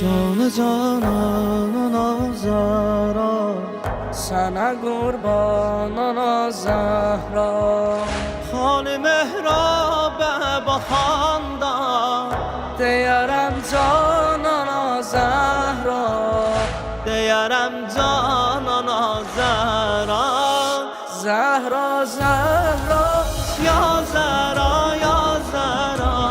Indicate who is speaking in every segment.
Speaker 1: جان جانان زهرا
Speaker 2: سنه قربانان زهرا
Speaker 1: خان مهراب با خاندان
Speaker 2: دیارم جانان زهرا
Speaker 1: دیارم جانان زهرا
Speaker 2: زهرا زهرا
Speaker 1: یا زهرا یا زهرا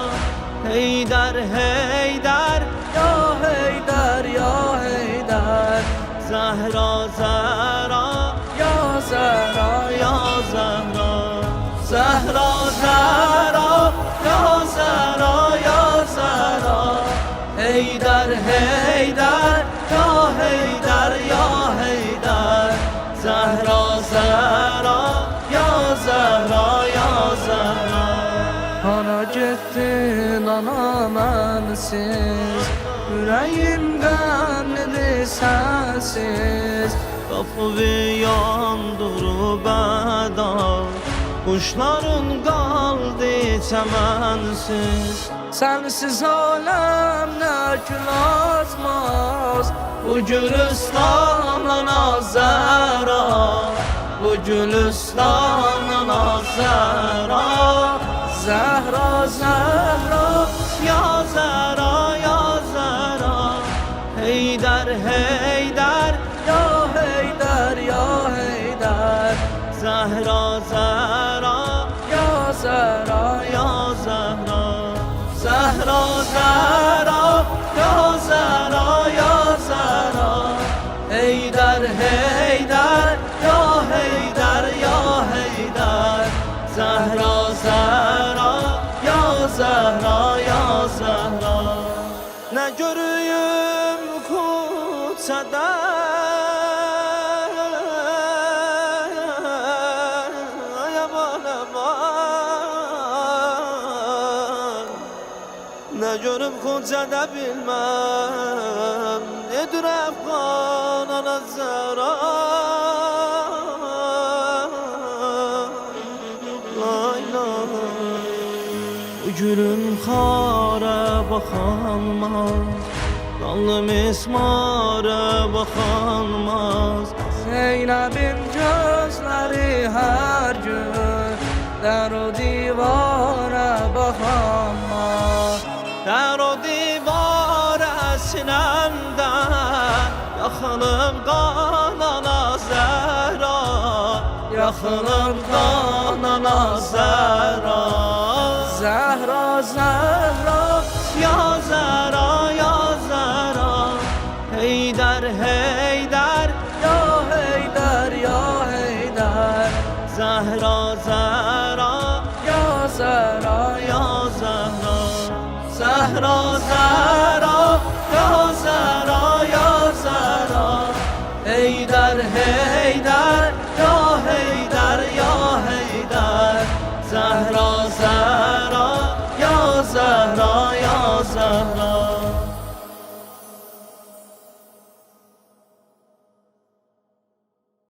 Speaker 1: حیدر حیدر
Speaker 2: یا حیدر یا حیدر
Speaker 1: زهرا زهرا
Speaker 2: یا زهرا
Speaker 1: یا زهرا زهرا زهرا یا زهرا یا زهرا حیدر حیدر یا حیدر یا حیدر زهرا زهرا یا زهرا یا زهرا
Speaker 2: Ana gittin ana mənsiz Ürəyim qəmlidir sənsiz
Speaker 1: Qapı yandırıb bəda Quşların qaldı çəmənsiz
Speaker 2: Sənsiz aləm nə gül açmaz
Speaker 1: Bu Gülüstanın azəra Bu Gülüstanın azəra
Speaker 2: Zəhra Zəhra
Speaker 1: Ya Zəhra ya Zəhra Heydər Heydər
Speaker 2: ya Heydər ya Heydər
Speaker 1: Zəhra Zəhra
Speaker 2: ya Zəhra
Speaker 1: ya Zəhra Zəhra Zəhra ya Zəhra ya Zəhra Heydər Heydər ya Heydər ya Heydər Zəhra Zəhra ya Zəhra ya Zəhra Nə görüyüm kuçada Yaman aman Nə görüm kuçada bilməm Nedir Əfqan ana Zəhra Gülüm xara baxanmaz Qanlı mismara baxanmaz
Speaker 2: Zeynəbin gözləri hər gün Dər o divara baxanmaz
Speaker 1: Dər o divara sinəmdən Yaxınım qanana Zəhra Yaxınım qanana Zəhra
Speaker 2: Zəhra Zəhra
Speaker 1: Ya Zəhra ya Zəhra Heydər Heydər
Speaker 2: ya Heydər ya Heydər
Speaker 1: Zəhra Zəhra
Speaker 2: ya Zəhra
Speaker 1: ya Zəhra Zəhra Zəhra